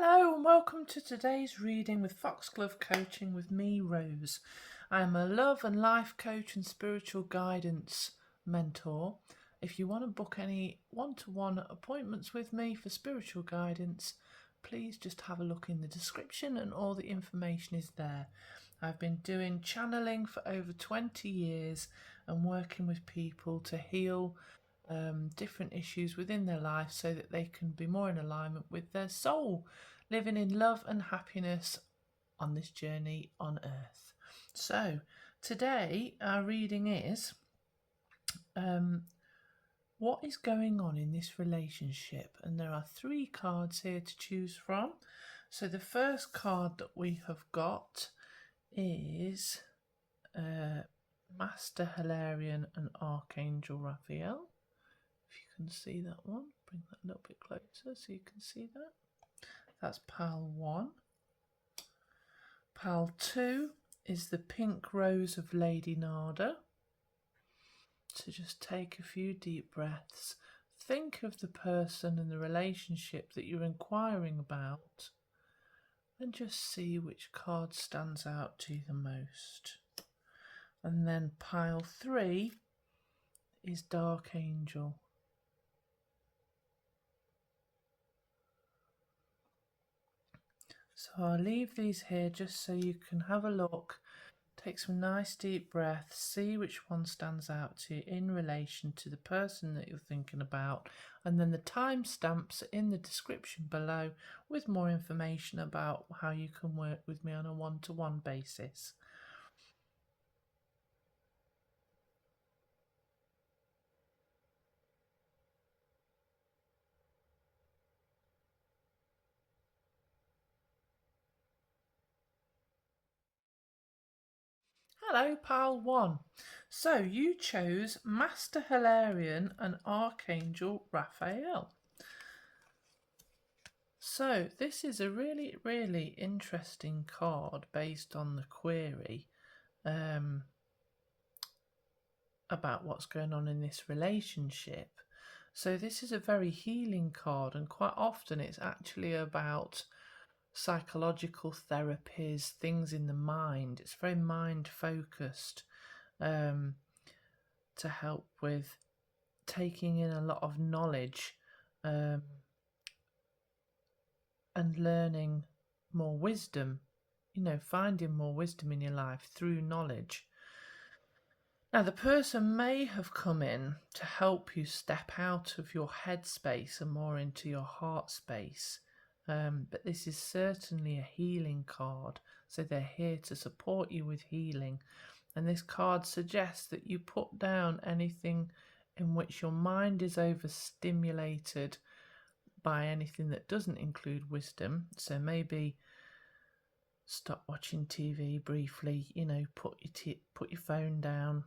Hello and welcome to today's reading with Foxglove Coaching with me, Rose. I am a love and life coach and spiritual guidance mentor. If you want to book any one-to-one appointments with me for spiritual guidance, please just have a look in the description and all the information is there. I've been doing channeling for over 20 years and working with people to heal different issues within their life so that they can be more in alignment with their soul, living in love and happiness on this journey on earth. So today our reading is what is going on in this relationship, and there are 3 cards here to choose from. So the first card that we have got is Master Hilarion and Archangel Raphael. If you can see that one, bring that a little bit closer so you can see that. That's pile 1. Pile 2 is the Pink Rose of Lady Nada. So just take a few deep breaths. Think of the person and the relationship that you're inquiring about and just see which card stands out to you the most. And then pile 3 is Dark Angel. So I'll leave these here just so you can have a look, take some nice deep breaths, see which one stands out to you in relation to the person that you're thinking about, and then the timestamps are in the description below with more information about how you can work with me on a one-to-one basis. Hello, pile 1. So you chose Master Hilarion and Archangel Raphael. So this is a really, really interesting card based on the query about what's going on in this relationship. So this is a very healing card, and quite often it's actually about psychological therapies, things in the mind. It's very mind focused to help with taking in a lot of knowledge and learning more wisdom, finding more wisdom in your life through knowledge. Now, the person may have come in to help you step out of your head space and more into your heart space. But this is certainly a healing card, so they're here to support you with healing. And this card suggests that you put down anything in which your mind is overstimulated by anything that doesn't include wisdom. So maybe stop watching TV briefly, put your phone down,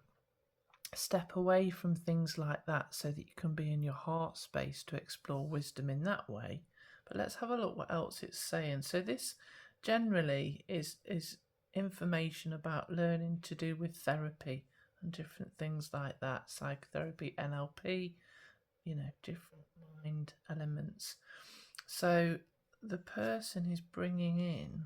step away from things like that so that you can be in your heart space to explore wisdom in that way. But let's have a look what else it's saying. So this generally is information about learning to do with therapy and different things like that, psychotherapy, NLP, different mind elements. So the person is bringing in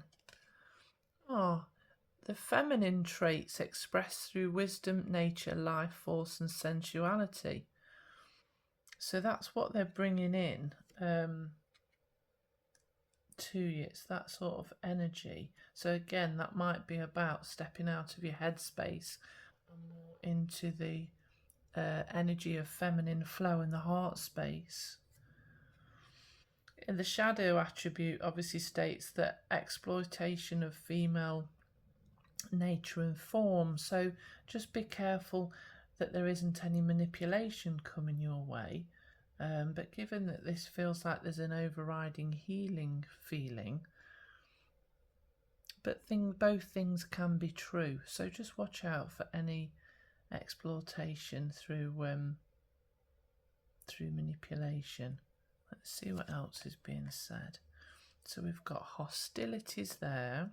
the feminine traits expressed through wisdom, nature, life force and sensuality. So that's what they're bringing in to you. It's that sort of energy. So again, that might be about stepping out of your headspace and more into the energy of feminine flow in the heart space. And the shadow attribute obviously states that exploitation of female nature and form. So just be careful that there isn't any manipulation coming your way. But given that this feels like there's an overriding healing feeling, but both things can be true. So just watch out for any exploitation through manipulation. Let's see what else is being said. So we've got hostilities there.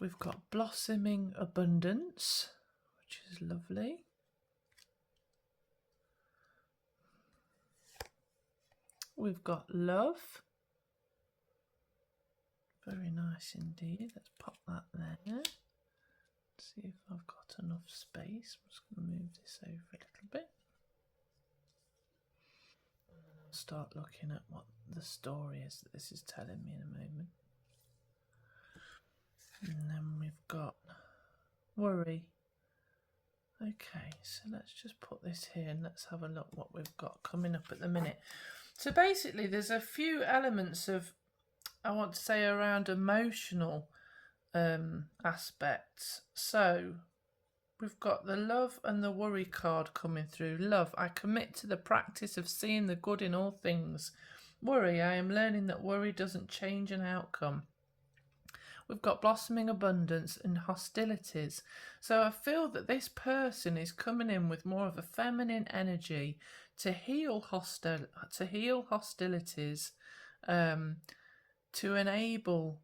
We've got blossoming abundance, which is lovely. we've got love. Very nice indeed. Let's pop that there. See if I've got enough space. I'm just going to move this over a little bit. I'll start looking at what the story is that this is telling me in a moment. And then we've got worry. Okay, so let's just put this here and let's have a look what we've got coming up at the minute. So basically there's a few elements of, I want to say, around emotional aspects. So we've got the love and the worry card coming through. Love, I commit to the practice of seeing the good in all things. Worry, I am learning that worry doesn't change an outcome. We've got blossoming abundance and hostilities. So I feel that this person is coming in with more of a feminine energy to heal hostilities, to enable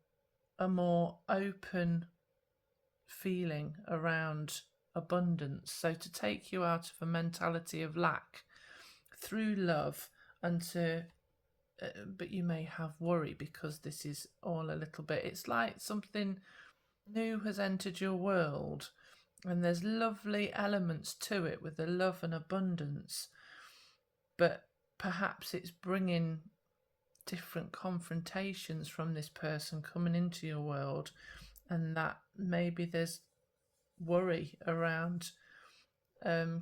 a more open feeling around abundance. So to take you out of a mentality of lack through love, and to but you may have worry because this is all a little bit, it's like something new has entered your world and there's lovely elements to it with the love and abundance, but perhaps it's bringing different confrontations from this person coming into your world, and that maybe there's worry around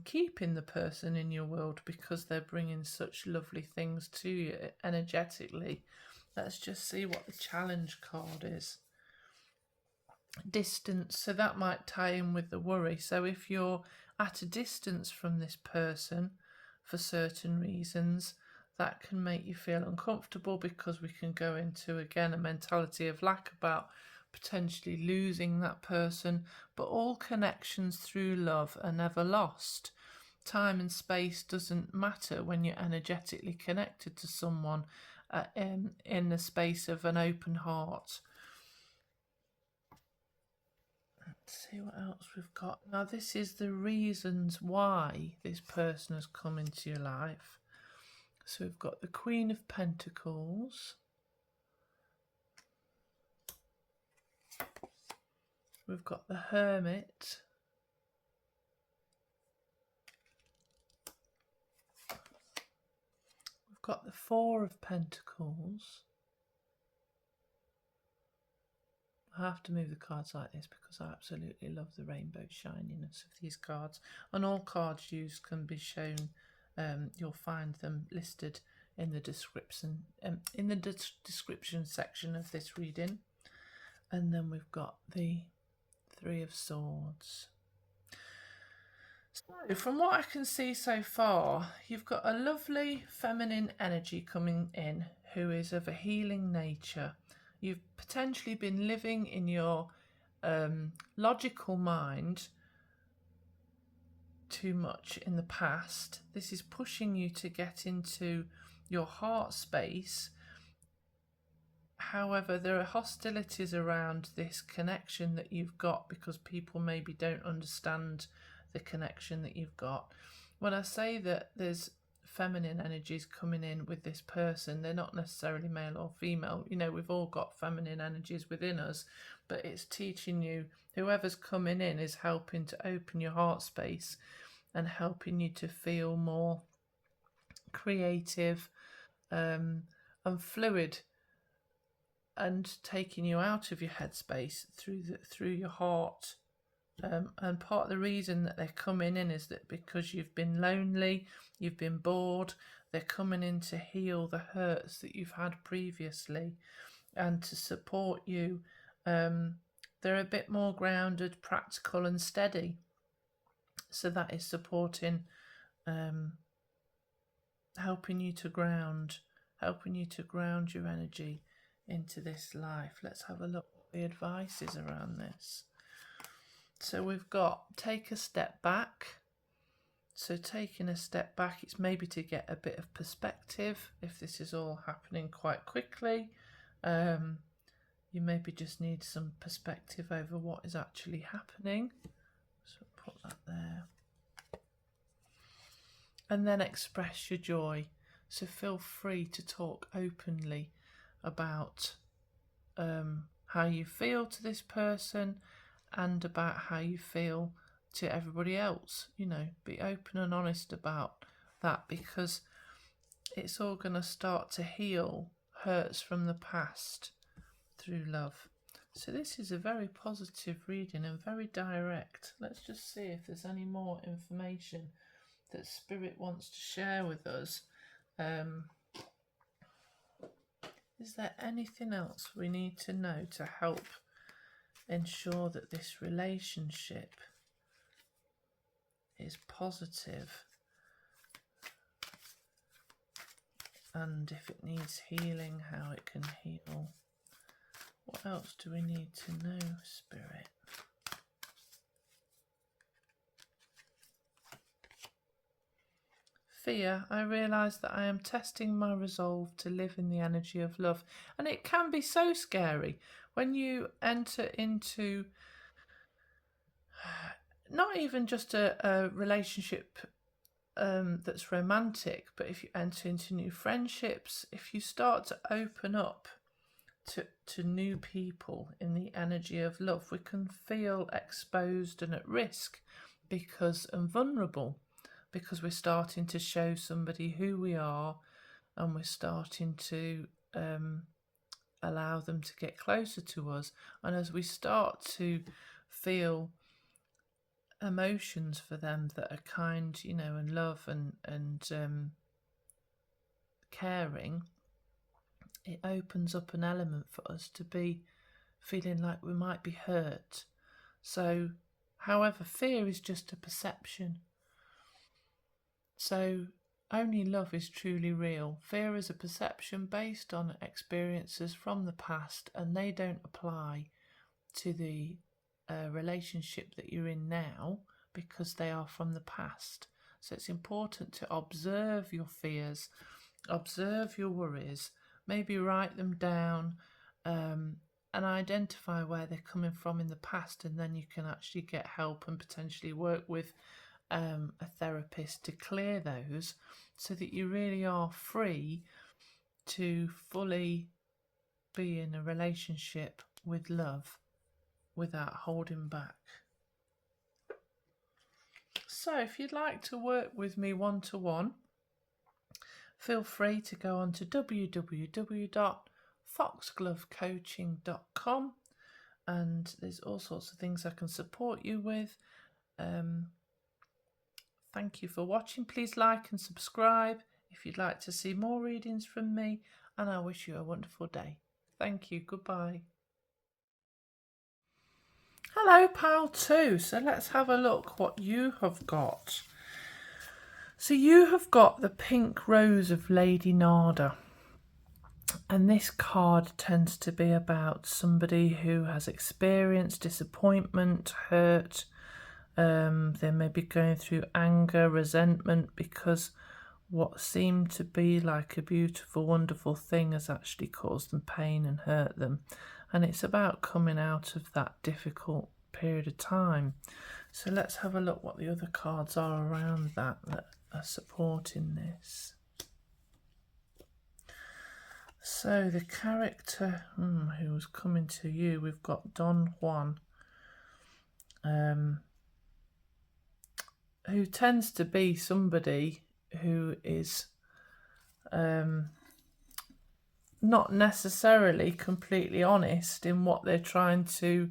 keeping the person in your world because they're bringing such lovely things to you energetically. Let's just see what the challenge card is. Distance, so that might tie in with the worry. So if you're at a distance from this person for certain reasons, that can make you feel uncomfortable because we can go into, again, a mentality of lack about potentially losing that person. But all connections through love are never lost. Time and space doesn't matter when you're energetically connected to someone in the space of an open heart. Let's see what else we've got. Now this is the reasons why this person has come into your life. So we've got the Queen of Pentacles. We've got the Hermit. We've got the Four of Pentacles. I have to move the cards like this because I absolutely love the rainbow shininess of these cards. And all cards used can be shown. You'll find them listed in the description section of this reading. And then we've got the Three of Swords. So from what I can see so far, you've got a lovely feminine energy coming in who is of a healing nature. You've potentially been living in your logical mind too much in the past. This is pushing you to get into your heart space. However, there are hostilities around this connection that you've got because people maybe don't understand the connection that you've got. When I say that there's feminine energies coming in with this person, they're not necessarily male or female. You know, we've all got feminine energies within us, but it's teaching you, whoever's coming in is helping to open your heart space and helping you to feel more creative and fluid, and taking you out of your headspace through your heart. And part of the reason that they're coming in is that because you've been lonely, you've been bored, they're coming in to heal the hurts that you've had previously and to support you. They're a bit more grounded, practical and steady. So that is supporting, helping you to ground your energy into this life. Let's have a look at the advice is around this. So we've got take a step back. So taking a step back, it's maybe to get a bit of perspective if this is all happening quite quickly. You maybe just need some perspective over what is actually happening. So put that there. And then express your joy. So feel free to talk openly about how you feel to this person and about how you feel to everybody else. You know, be open and honest about that, because it's all going to start to heal hurts from the past through love. So this is a very positive reading and very direct. Let's just see if there's any more information that Spirit wants to share with us. Is there anything else we need to know to help ensure that this relationship is positive? And if it needs healing, how it can heal? What else do we need to know, Spirit? Fear. I realise that I am testing my resolve to live in the energy of love. And it can be so scary when you enter into not even just a relationship that's romantic, but if you enter into new friendships, if you start to open up to new people in the energy of love, we can feel exposed and at risk and vulnerable, because we're starting to show somebody who we are, and we're starting to allow them to get closer to us. And as we start to feel emotions for them that are kind, you know, and love and caring, it opens up an element for us to be feeling like we might be hurt. So, however, fear is just a perception. So only love is truly real. Fear is a perception based on experiences from the past, and they don't apply to the relationship that you're in now, because they are from the past. So it's important to observe your fears, observe your worries, maybe write them down, and identify where they're coming from in the past, and then you can actually get help and potentially work with a therapist to clear those, so that you really are free to fully be in a relationship with love without holding back. So if you'd like to work with me one-to-one, feel free to go on to www.foxglovecoaching.com, and there's all sorts of things I can support you with. Thank you for watching. Please like and subscribe if you'd like to see more readings from me, and I wish you a wonderful day. Thank you. Goodbye. Hello, pile 2. So let's have a look what you have got. So you have got the Pink Rose of Lady Nada. And this card tends to be about somebody who has experienced disappointment, hurt. They may be going through anger, resentment, because what seemed to be like a beautiful, wonderful thing has actually caused them pain and hurt them. And it's about coming out of that difficult period of time. So let's have a look what the other cards are around that are supporting this. So the character who was coming to you, we've got Don Juan, who tends to be somebody who is not necessarily completely honest in what they're trying to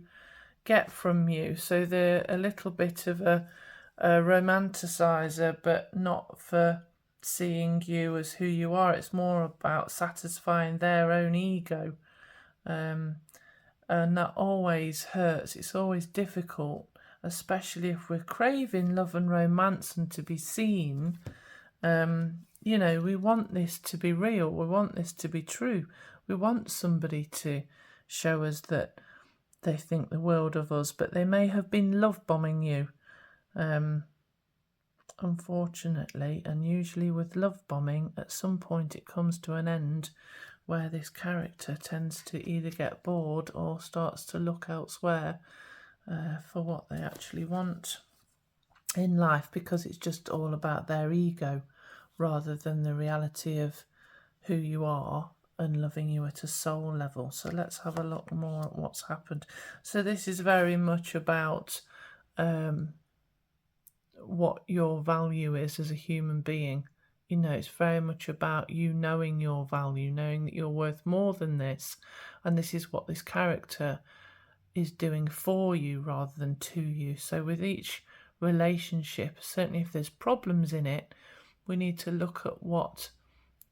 get from you. So they're a little bit of a romanticizer, but not for seeing you as who you are. It's more about satisfying their own ego, and that always hurts. It's always difficult, especially if we're craving love and romance and to be seen. You know, we want this to be real. We want this to be true. We want somebody to show us that they think the world of us, but they may have been love bombing you, unfortunately. And usually with love bombing, at some point it comes to an end where this character tends to either get bored or starts to look elsewhere for what they actually want in life, because it's just all about their ego rather than the reality of who you are and loving you at a soul level. So let's have a look more at what's happened. So this is very much about what your value is as a human being. You know, it's very much about you knowing your value, knowing that you're worth more than this, and this is what this character is doing for you rather than to you. So with each relationship, certainly if there's problems in it, we need to look at what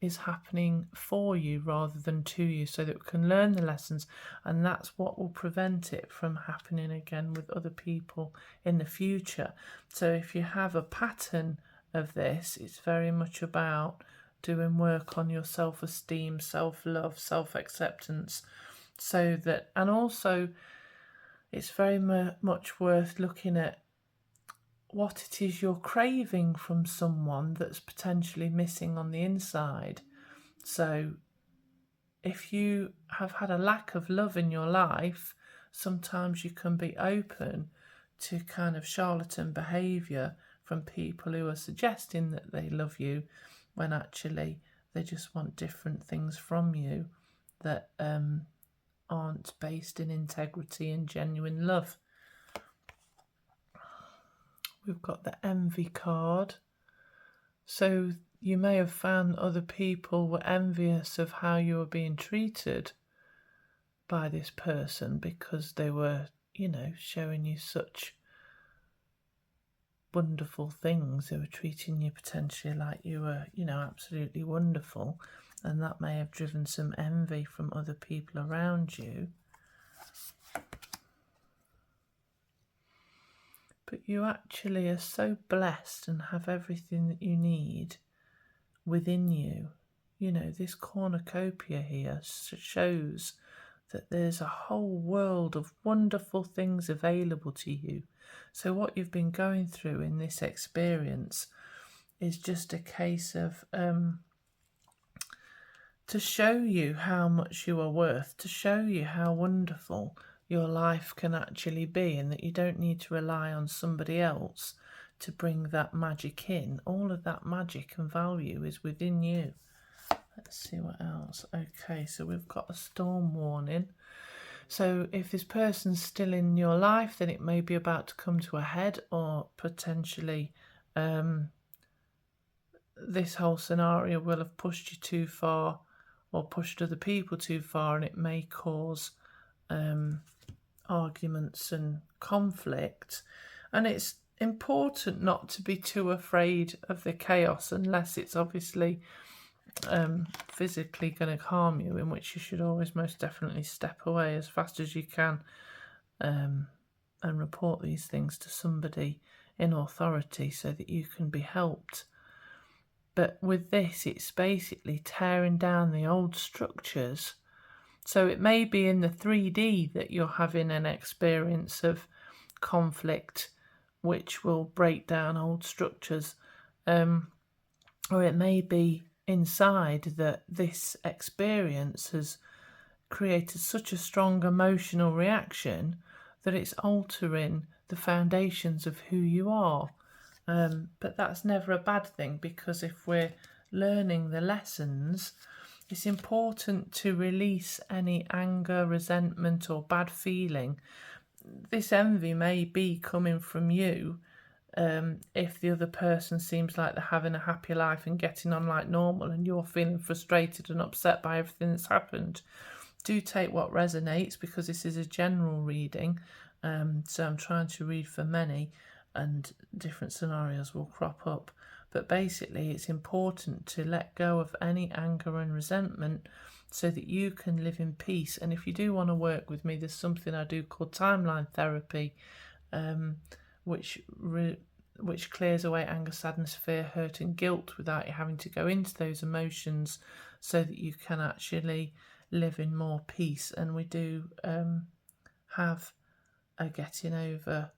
is happening for you rather than to you, so that we can learn the lessons, and that's what will prevent it from happening again with other people in the future. So if you have a pattern of this, it's very much about doing work on your self-esteem, self-love, self-acceptance, so that, and also it's very much worth looking at what it is you're craving from someone that's potentially missing on the inside. So if you have had a lack of love in your life, sometimes you can be open to kind of charlatan behaviour from people who are suggesting that they love you when actually they just want different things from you that aren't based in integrity and genuine love. We've got the envy card. So you may have found other people were envious of how you were being treated by this person because they were, you know, showing you such wonderful things. They were treating you potentially like you were, you know, absolutely wonderful. And that may have driven some envy from other people around you. But you actually are so blessed and have everything that you need within you. You know, this cornucopia here shows that there's a whole world of wonderful things available to you. So what you've been going through in this experience is just a case of to show you how much you are worth, to show you how wonderful your life can actually be, and that you don't need to rely on somebody else to bring that magic in. All of that magic and value is within you. Let's see what else. Okay, so we've got a storm warning. So if this person's still in your life, then it may be about to come to a head, or potentially this whole scenario will have pushed you too far or pushed other people too far, and it may cause arguments and conflict. And it's important not to be too afraid of the chaos unless it's obviously physically going to harm you, in which you should always most definitely step away as fast as you can and report these things to somebody in authority so that you can be helped. But with this, it's basically tearing down the old structures. So it may be in the 3D that you're having an experience of conflict which will break down old structures, or it may be inside that this experience has created such a strong emotional reaction that it's altering the foundations of who you are. But that's never a bad thing, because if we're learning the lessons, it's important to release any anger, resentment or bad feeling. This envy may be coming from you. If the other person seems like they're having a happy life and getting on like normal, and you're feeling frustrated and upset by everything that's happened, do take what resonates, because this is a general reading. So I'm trying to read for many, and different scenarios will crop up. But basically, it's important to let go of any anger and resentment so that you can live in peace. And if you do want to work with me, there's something I do called timeline therapy, which clears away anger, sadness, fear, hurt and guilt without you having to go into those emotions, so that you can actually live in more peace. And we do have a getting over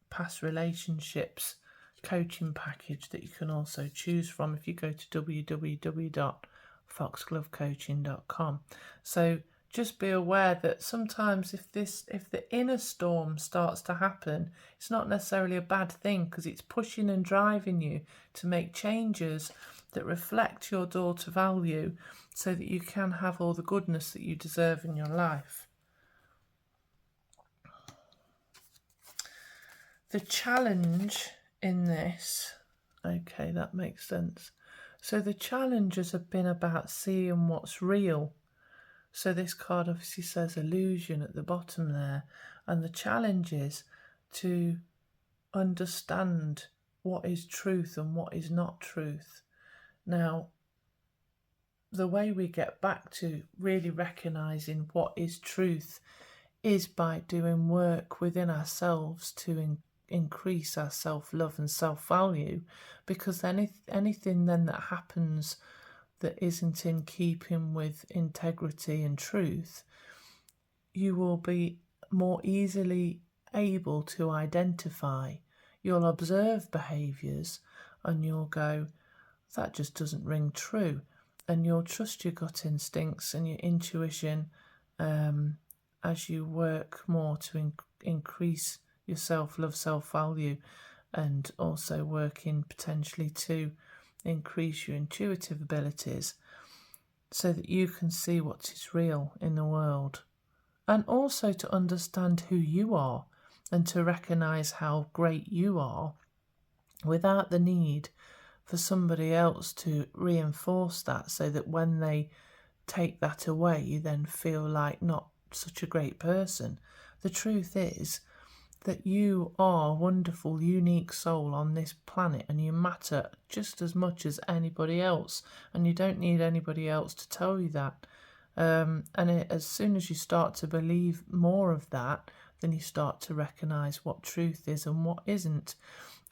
past relationships coaching package that you can also choose from if you go to www.foxglovecoaching.com. So just be aware that sometimes if the inner storm starts to happen, it's not necessarily a bad thing, because it's pushing and driving you to make changes that reflect your daughter value so that you can have all the goodness that you deserve in your life. The challenge in this, okay, that makes sense. So the challenges have been about seeing what's real. So this card obviously says illusion at the bottom there. And the challenge is to understand what is truth and what is not truth. Now, the way we get back to really recognising what is truth is by doing work within ourselves to increase our self-love and self-value, because anything then that happens that isn't in keeping with integrity and truth, you will be more easily able to identify. You'll observe behaviours and you'll go, that just doesn't ring true, and you'll trust your gut instincts and your intuition as you work more to increase your self-love, self-value, and also working potentially to increase your intuitive abilities so that you can see what is real in the world, and also to understand who you are and to recognise how great you are without the need for somebody else to reinforce that, so that when they take that away you then feel like not such a great person. The truth is that you are a wonderful, unique soul on this planet, and you matter just as much as anybody else, and you don't need anybody else to tell you that. As soon as you start to believe more of that, then you start to recognise what truth is and what isn't.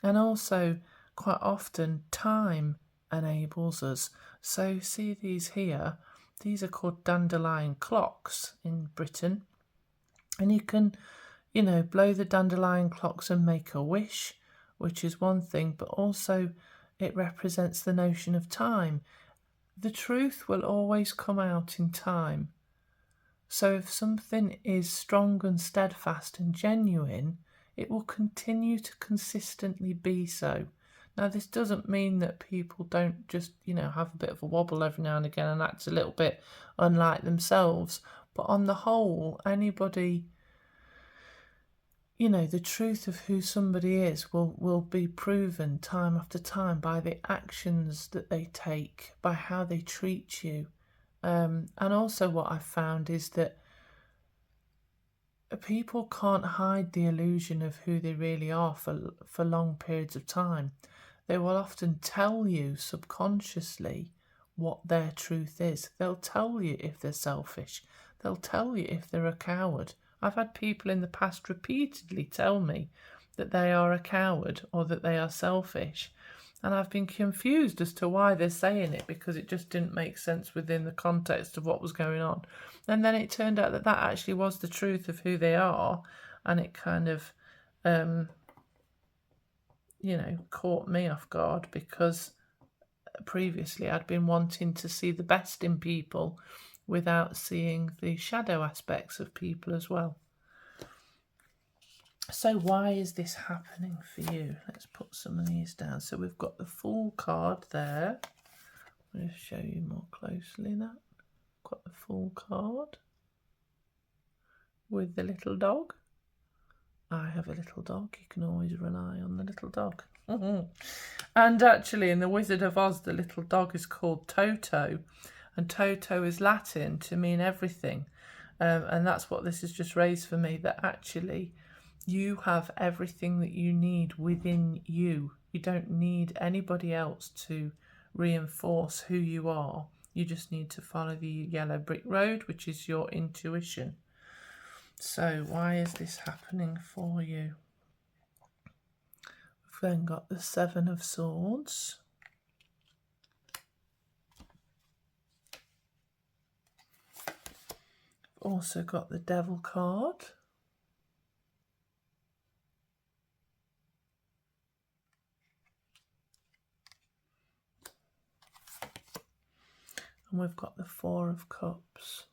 And also, quite often, time enables us. So see these here, these are called dandelion clocks in Britain, and you can blow the dandelion clocks and make a wish, which is one thing, but also it represents the notion of time. The truth will always come out in time. So if something is strong and steadfast and genuine, it will continue to consistently be so. Now, this doesn't mean that people don't just, have a bit of a wobble every now and again and act a little bit unlike themselves. But on the whole, anybody, the truth of who somebody is will be proven time after time by the actions that they take, by how they treat you. And also what I've found is that people can't hide the illusion of who they really are for long periods of time. They will often tell you subconsciously what their truth is. They'll tell you if they're selfish. They'll tell you if they're a coward. I've had people in the past repeatedly tell me that they are a coward or that they are selfish. And I've been confused as to why they're saying it, because it just didn't make sense within the context of what was going on. And then it turned out that actually was the truth of who they are. And it kind of, caught me off guard, because previously I'd been wanting to see the best in people without seeing the shadow aspects of people as well. So why is this happening for you? Let's put some of these down. So we've got the Fool card there. I'll just show you more closely that. Got the Fool card with the little dog. I have a little dog. You can always rely on the little dog. And actually in the Wizard of Oz, the little dog is called Toto. And Toto is Latin to mean everything. And that's what this has just raised for me, that actually you have everything that you need within you. You don't need anybody else to reinforce who you are. You just need to follow the yellow brick road, which is your intuition. So why is this happening for you? We've then got the Seven of Swords. Also got the Devil card. And we've got the Four of Cups.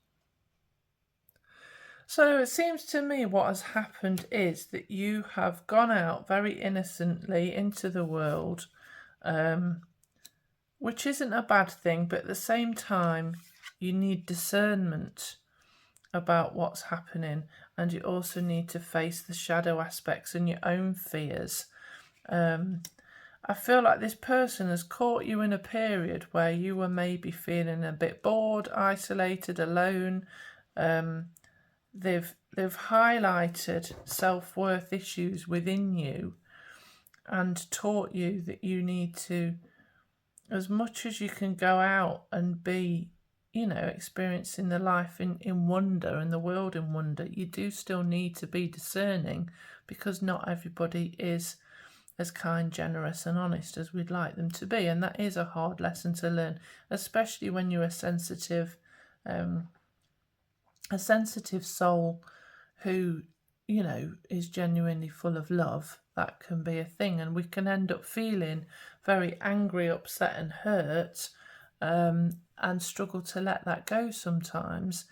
So it seems to me what has happened is that you have gone out very innocently into the world, which isn't a bad thing, but at the same time, you need discernment about what's happening, and you also need to face the shadow aspects and your own fears. I feel like this person has caught you in a period where you were maybe feeling a bit bored, isolated, alone. They've highlighted self-worth issues within you and taught you that you need to, as much as you can go out and be, experiencing the life in wonder and the world in wonder, you do still need to be discerning, because not everybody is as kind, generous and honest as we'd like them to be. And that is a hard lesson to learn, especially when you're a sensitive soul who, is genuinely full of love. That can be a thing, and we can end up feeling very angry, upset and hurt, and struggle to let that go sometimes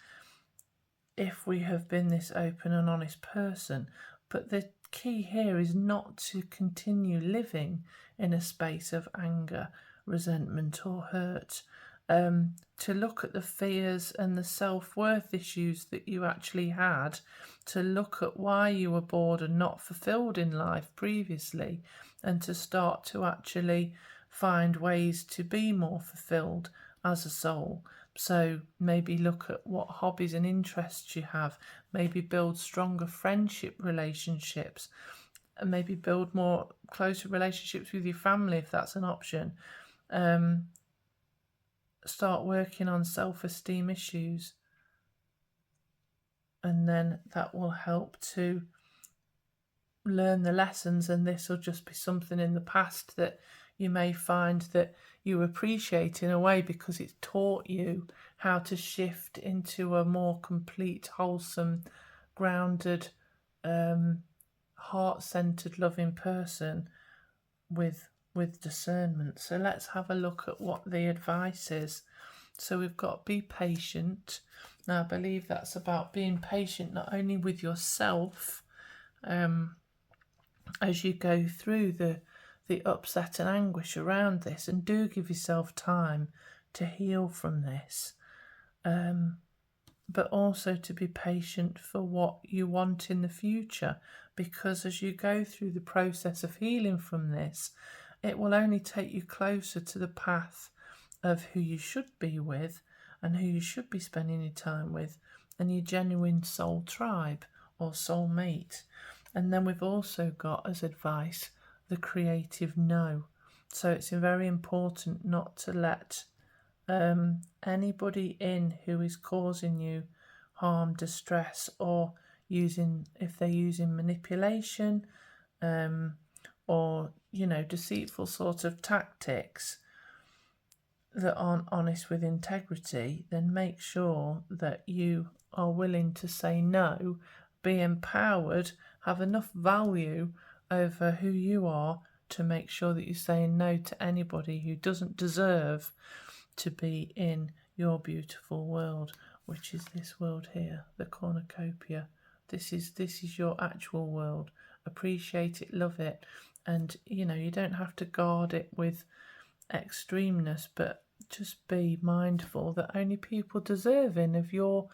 if we have been this open and honest person. But the key here is not to continue living in a space of anger, resentment or hurt. To look at the fears and the self-worth issues that you actually had, to look at why you were bored and not fulfilled in life previously, and to start to actually find ways to be more fulfilled as a soul. So maybe look at what hobbies and interests you have, maybe build stronger friendship relationships, and maybe build more closer relationships with your family if that's an option. Start working on self-esteem issues, and then that will help to learn the lessons, and this will just be something in the past that you may find that you appreciate in a way because it's taught you how to shift into a more complete, wholesome, grounded, heart-centered, loving person with discernment. So let's have a look at what the advice is. So we've got be patient. Now I believe that's about being patient not only with yourself as you go through the upset and anguish around this, and do give yourself time to heal from this, but also to be patient for what you want in the future, because as you go through the process of healing from this, it will only take you closer to the path of who you should be with and who you should be spending your time with, and your genuine soul tribe or soul mate. And then we've also got as advice the creative no. So it's very important not to let anybody in who is causing you harm, distress, or if they're using manipulation or deceitful sort of tactics that aren't honest with integrity, then make sure that you are willing to say no, be empowered, have enough value over who you are to make sure that you're saying no to anybody who doesn't deserve to be in your beautiful world, which is this world here, the cornucopia. This is your actual world. Appreciate it, love it, and you don't have to guard it with extremeness, but just be mindful that only people deserving of your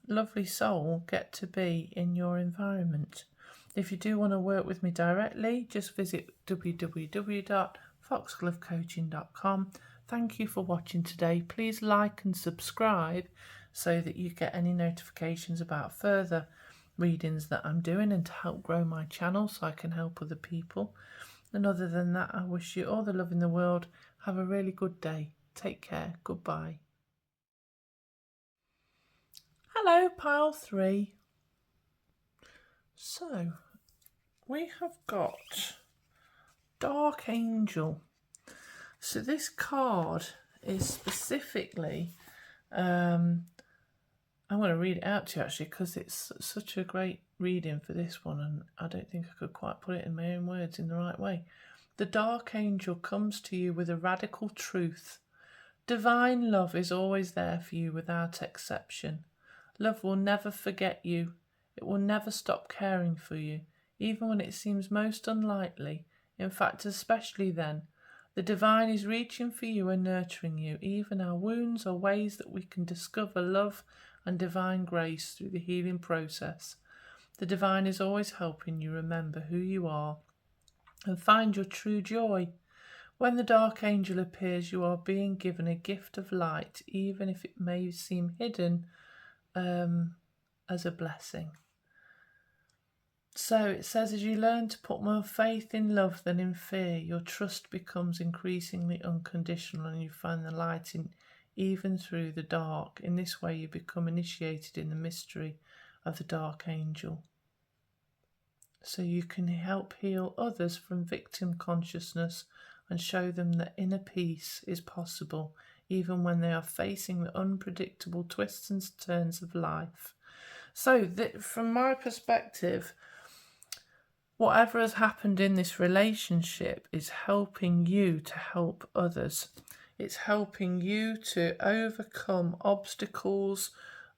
lovely soul get to be in your environment. If you do want to work with me directly, just visit www.foxglovecoaching.com. Thank you for watching today. Please like and subscribe so that you get any notifications about further readings that I'm doing, and to help grow my channel so I can help other people. And other than that, I wish you all the love in the world. Have a really good day. Take care. Goodbye. Hello, pile 3. So, we have got Dark Angel. So this card is specifically, I'm going to read it out to you actually, because it's such a great reading for this one, and I don't think I could quite put it in my own words in the right way. The Dark Angel comes to you with a radical truth. Divine love is always there for you without exception. Love will never forget you. It will never stop caring for you, even when it seems most unlikely. In fact, especially then. The divine is reaching for you and nurturing you. Even our wounds are ways that we can discover love and divine grace through the healing process. The divine is always helping you remember who you are and find your true joy. When the dark angel appears, you are being given a gift of light, even if it may seem hidden, as a blessing. So it says, as you learn to put more faith in love than in fear, your trust becomes increasingly unconditional and you find the light in even through the dark. In this way, you become initiated in the mystery of the dark angel. So you can help heal others from victim consciousness and show them that inner peace is possible, even when they are facing the unpredictable twists and turns of life. So from my perspective, whatever has happened in this relationship is helping you to help others. It's helping you to overcome obstacles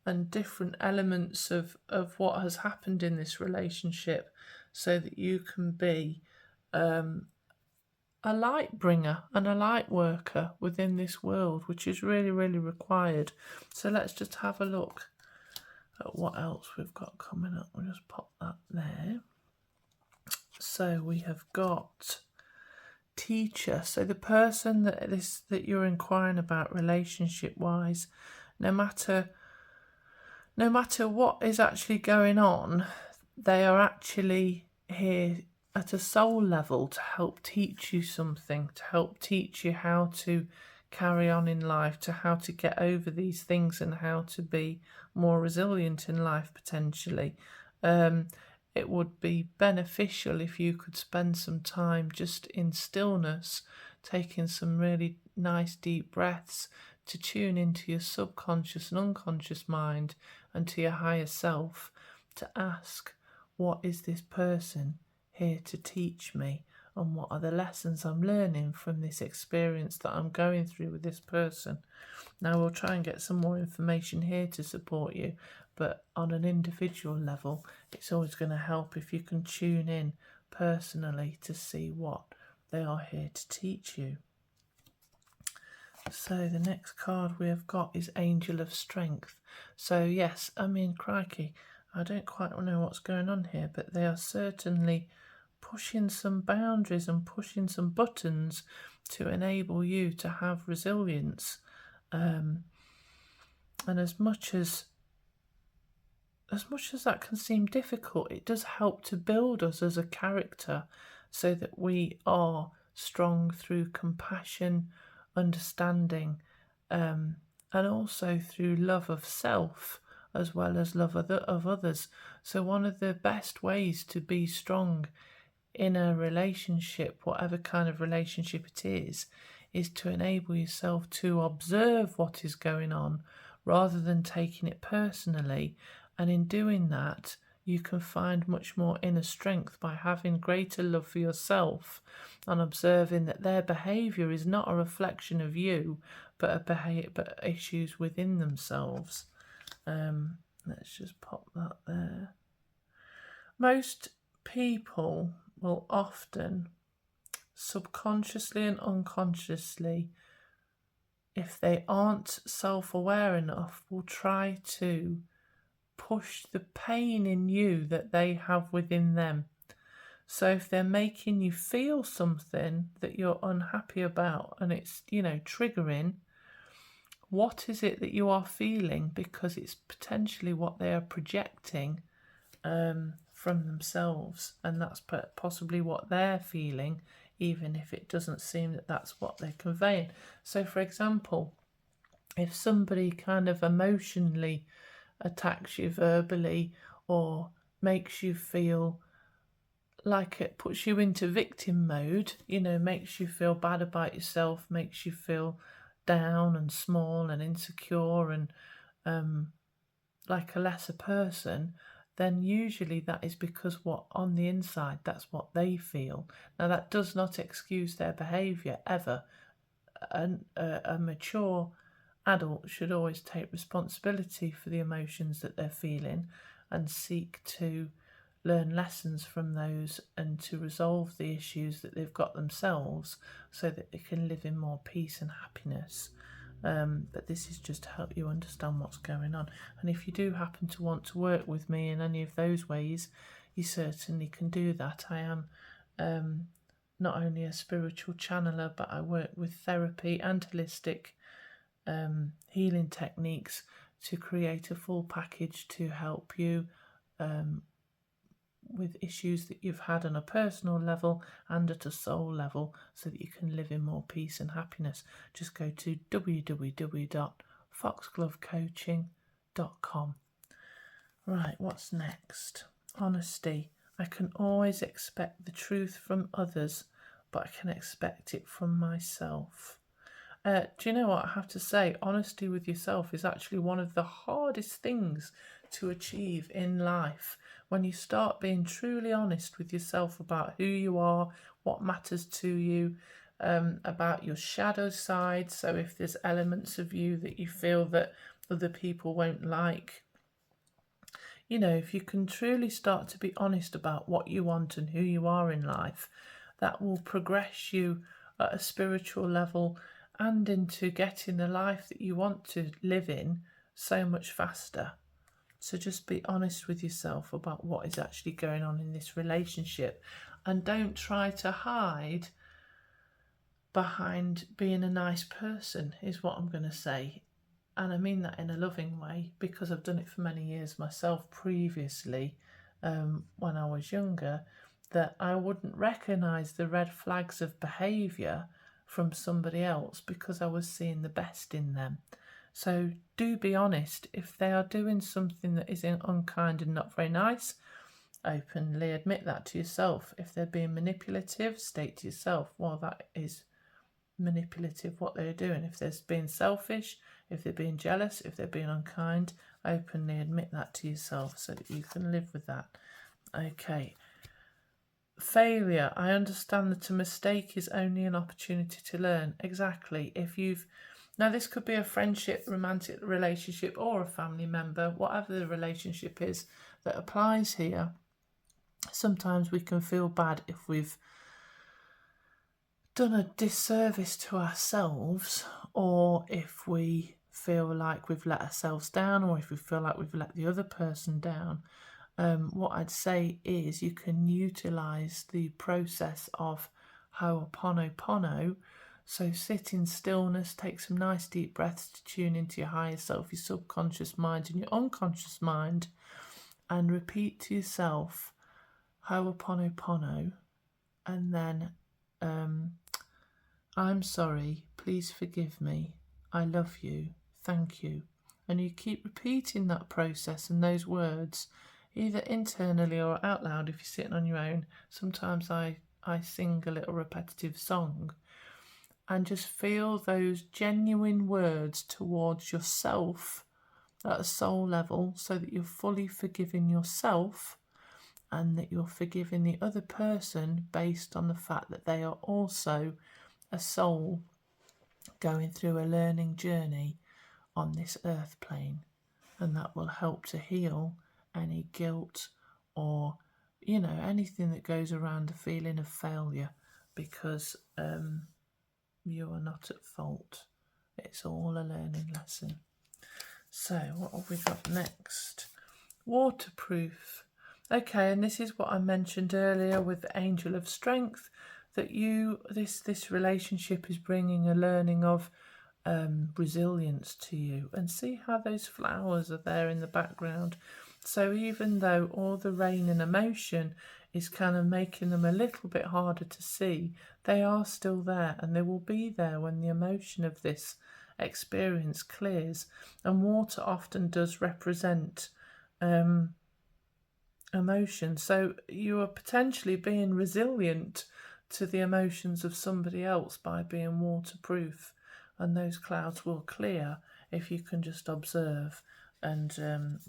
and different elements of what has happened in this relationship so that you can be a light bringer and a light worker within this world, which is really, really required. So let's just have a look at what else we've got coming up. We'll just pop that there. So we have got teacher. So the person that you're inquiring about relationship wise, no matter what is actually going on, they are actually here at a soul level to help teach you something, to help teach you how to carry on in life, to how to get over these things and how to be more resilient in life potentially. It would be beneficial if you could spend some time just in stillness, taking some really nice deep breaths to tune into your subconscious and unconscious mind and to your higher self, to ask, what is this person here to teach me, and what are the lessons I'm learning from this experience that I'm going through with this person. Now we'll try and get some more information here to support you, but on an individual level, it's always going to help if you can tune in personally to see what they are here to teach you. So the next card we have got is Angel of Strength. So yes, I mean, crikey, I don't quite know what's going on here, but they are certainly pushing some boundaries and pushing some buttons to enable you to have resilience. And as much as that can seem difficult, it does help to build us as a character so that we are strong through compassion, understanding, and also through love of self as well as love of others. So one of the best ways to be strong in a relationship, whatever kind of relationship it is to enable yourself to observe what is going on rather than taking it personally. And in doing that, you can find much more inner strength by having greater love for yourself and observing that their behaviour is not a reflection of you, but issues within themselves. Let's just pop that there. Most people will often, subconsciously and unconsciously, if they aren't self-aware enough, will try to push the pain in you that they have within them. So if they're making you feel something that you're unhappy about and it's, triggering, what is it that you are feeling? Because it's potentially what they are projecting from themselves, and that's possibly what they're feeling, even if it doesn't seem that that's what they're conveying. So for example, if somebody kind of emotionally attacks you verbally or makes you feel like it puts you into victim mode, makes you feel bad about yourself, makes you feel down and small and insecure and like a lesser person, then usually that is because what on the inside, that's what they feel. Now that does not excuse their behaviour ever. A mature adult should always take responsibility for the emotions that they're feeling and seek to learn lessons from those and to resolve the issues that they've got themselves so that they can live in more peace and happiness. But this is just to help you understand what's going on. And if you do happen to want to work with me in any of those ways, you certainly can do that. I am not only a spiritual channeler, but I work with therapy and holistic healing techniques to create a full package to help you with issues that you've had on a personal level and at a soul level so that you can live in more peace and happiness. Just go to www.foxglovecoaching.com. Right, what's next? Honesty. I can always expect the truth from others, but I can expect it from myself. Do you know what I have to say? Honesty with yourself is actually one of the hardest things to achieve in life. When you start being truly honest with yourself about who you are, what matters to you, about your shadow side. So if there's elements of you that you feel that other people won't like, if you can truly start to be honest about what you want and who you are in life, that will progress you at a spiritual level and into getting the life that you want to live in so much faster. So just be honest with yourself about what is actually going on in this relationship, and don't try to hide behind being a nice person, is what I'm going to say. And I mean that in a loving way, because I've done it for many years myself previously, when I was younger, that I wouldn't recognise the red flags of behaviour from somebody else because I was seeing the best in them. So do be honest. If they are doing something that is unkind and not very nice, openly admit that to yourself. If they're being manipulative, state to yourself, well, that is manipulative what they're doing. If they're being selfish, if they're being jealous, if they're being unkind, openly admit that to yourself so that you can live with that. Okay. Failure. I understand that a mistake is only an opportunity to learn. Exactly. Now this could be a friendship, romantic relationship, or a family member, whatever the relationship is that applies here. Sometimes we can feel bad if we've done a disservice to ourselves, or if we feel like we've let ourselves down, or if we feel like we've let the other person down. What I'd say is you can utilise the process of Ho'oponopono. So sit in stillness, take some nice deep breaths to tune into your higher self, your subconscious mind and your unconscious mind, and repeat to yourself Ho'oponopono, and then I'm sorry, please forgive me, I love you, thank you. And you keep repeating that process and those words, either internally or out loud if you're sitting on your own. Sometimes I sing a little repetitive song, and just feel those genuine words towards yourself at a soul level, so that you're fully forgiving yourself and that you're forgiving the other person based on the fact that they are also a soul going through a learning journey on this earth plane. And that will help to heal any guilt or, anything that goes around the feeling of failure, because you are not at fault. It's all a learning lesson. So what have we got next? Waterproof. Okay, and this is what I mentioned earlier with the Angel of Strength, that this relationship is bringing a learning of resilience to you. And see how those flowers are there in the background. So even though all the rain and emotion is kind of making them a little bit harder to see, they are still there, and they will be there when the emotion of this experience clears. And water often does represent emotion, so you are potentially being resilient to the emotions of somebody else by being waterproof, and those clouds will clear if you can just observe. And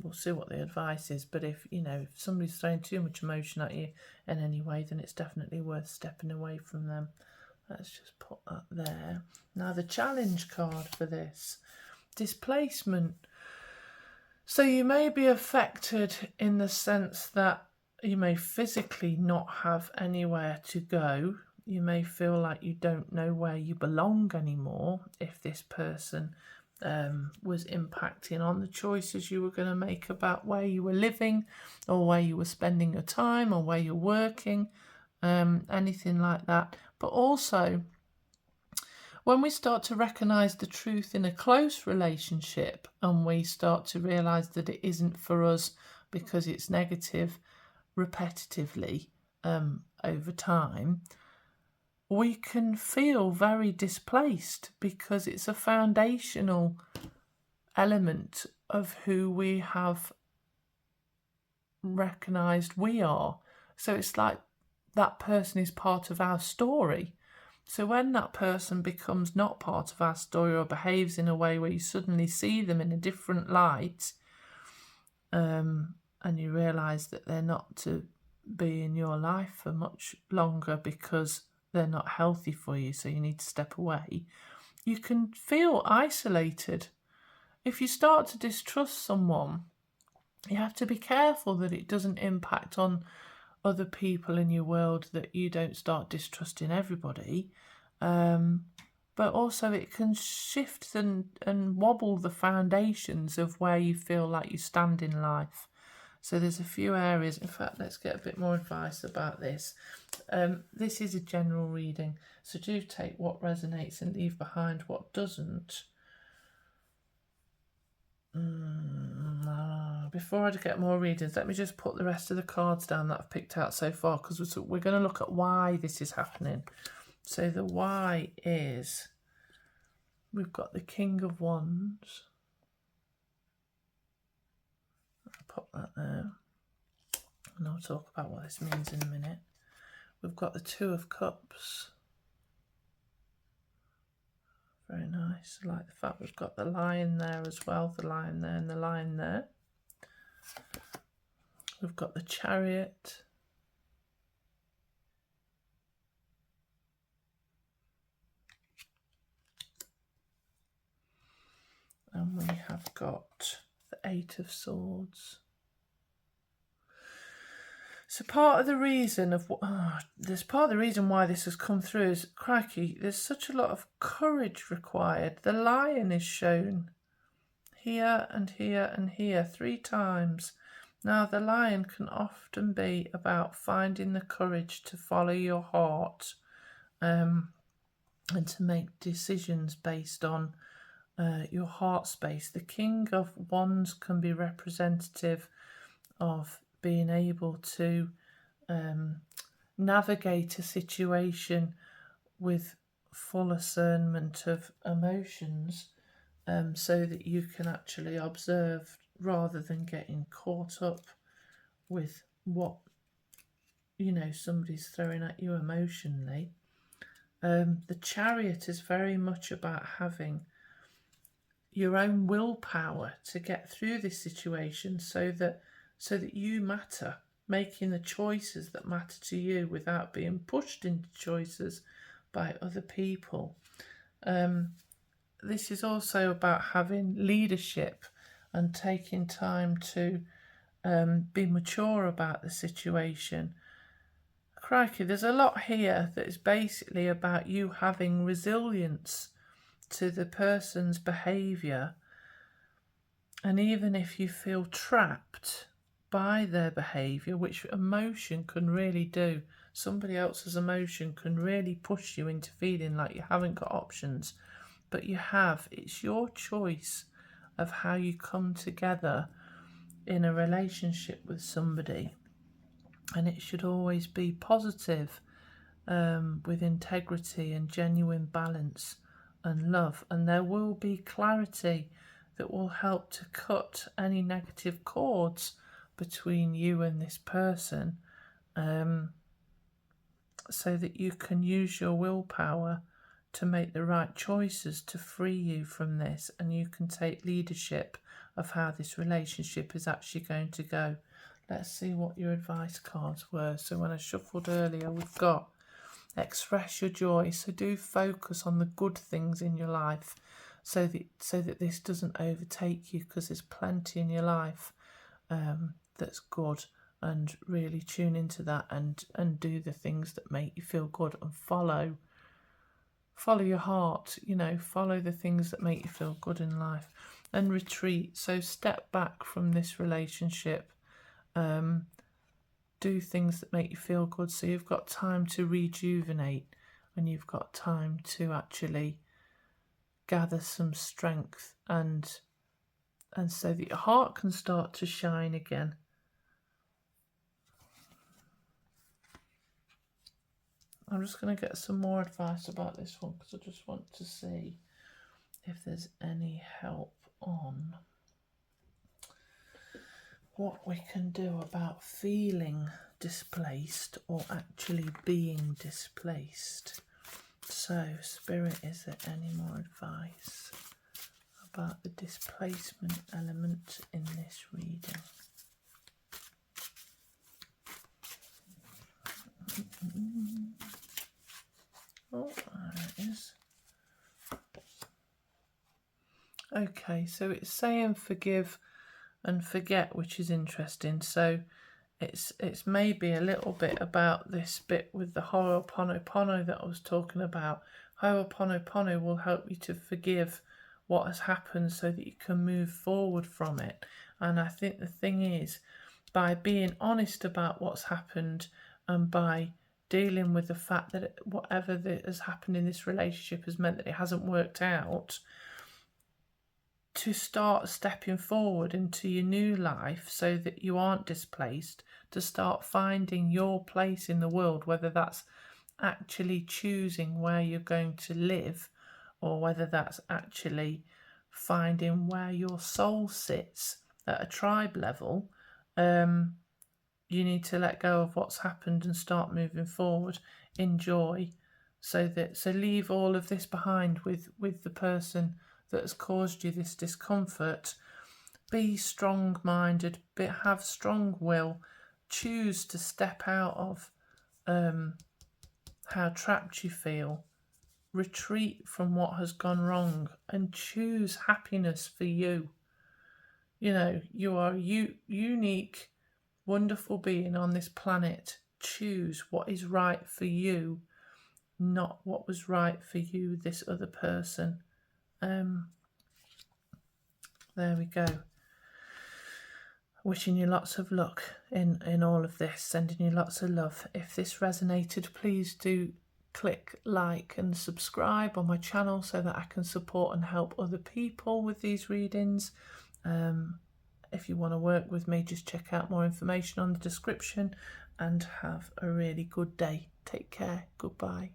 we'll see what the advice is. But if somebody's throwing too much emotion at you in any way, then it's definitely worth stepping away from them. Let's just put that there. Now the challenge card for this, displacement. So you may be affected in the sense that You may physically not have anywhere to go. You may feel like you don't know where you belong anymore if this person was impacting on the choices you were going to make about where you were living or where you were spending your time or where you're working, anything like that. But also, when we start to recognise the truth in a close relationship and we start to realise that it isn't for us because it's negative repetitively over time, we can feel very displaced because it's a foundational element of who we have recognised we are. So it's like that person is part of our story. So when that person becomes not part of our story or behaves in a way where you suddenly see them in a different light, and you realise that they're not to be in your life for much longer because they're not healthy for you, so you need to step away, you can feel isolated. If you start to distrust someone, you have to be careful that it doesn't impact on other people in your world, that you don't start distrusting everybody. But also it can shift and wobble the foundations of where you feel like you stand in life. So there's a few areas. In fact, let's get a bit more advice about this. This is a general reading, so do take what resonates and leave behind what doesn't. Before I get more readings, let me just put the rest of the cards down that I've picked out so far, because we're going to look at why this is happening. So the why is, we've got the King of Wands. I'll pop that there. And I'll talk about what this means in a minute. We've got the Two of Cups. Very nice. I like the fact we've got the Lion there as well. The Lion there and the Lion there. We've got the Chariot. And we have got the Eight of Swords. So part of the reason why this has come through is, crikey, there's such a lot of courage required. The Lion is shown here and here and here 3 times. Now, the Lion can often be about finding the courage to follow your heart, and to make decisions based on your heart space. The King of Wands can be representative of being able to navigate a situation with full discernment of emotions, so that you can actually observe rather than getting caught up with what somebody's throwing at you emotionally. The Chariot is very much about having your own willpower to get through this situation, so that you matter, making the choices that matter to you without being pushed into choices by other people. This is also about having leadership and taking time to be mature about the situation. Crikey, there's a lot here that is basically about you having resilience to the person's behaviour. And even if you feel trapped by their behaviour, which emotion can really do, somebody else's emotion can really push you into feeling like you haven't got options. But you have. It's your choice of how you come together in a relationship with somebody. And it should always be positive, with integrity and genuine balance and love. And there will be clarity that will help to cut any negative cords between you and this person, so that you can use your willpower to make the right choices to free you from this, and you can take leadership of how this relationship is actually going to go. Let's see what your advice cards were. So when I shuffled earlier, we've got express your joy. So do focus on the good things in your life, so that this doesn't overtake you, because there's plenty in your life that's good. and really tune into that and do the things that make you feel good, and follow your heart, follow the things that make you feel good in life, and retreat. So step back from this relationship, do things that make you feel good, so you've got time to rejuvenate, and you've got time to actually gather some strength, and so that your heart can start to shine again. I'm just going to get some more advice about this one, because I just want to see if there's any help on what we can do about feeling displaced or actually being displaced. So, Spirit, is there any more advice about the displacement element in this reading? Oh, there it is. Okay, so it's saying forgive and forget, which is interesting. So it's maybe a little bit about this bit with the Ho'oponopono that I was talking about. Ho'oponopono will help you to forgive what has happened so that you can move forward from it. And I think the thing is, by being honest about what's happened, and by dealing with the fact that whatever that has happened in this relationship has meant that it hasn't worked out, to start stepping forward into your new life so that you aren't displaced, to start finding your place in the world, whether that's actually choosing where you're going to live, or whether that's actually finding where your soul sits at a tribe level. You need to let go of what's happened and start moving forward. Enjoy, so leave all of this behind with the person that has caused you this discomfort. Be strong-minded, have strong will, choose to step out of how trapped you feel, retreat from what has gone wrong, and choose happiness for you. You are unique, wonderful being on this planet. Choose what is right for you, not what was right for you, this other person. There we go. Wishing you lots of luck in all of this, sending you lots of love. If this resonated, please do click like and subscribe on my channel so that I can support and help other people with these readings. If you want to work with me, just check out more information on the description, and have a really good day. Take care. Goodbye.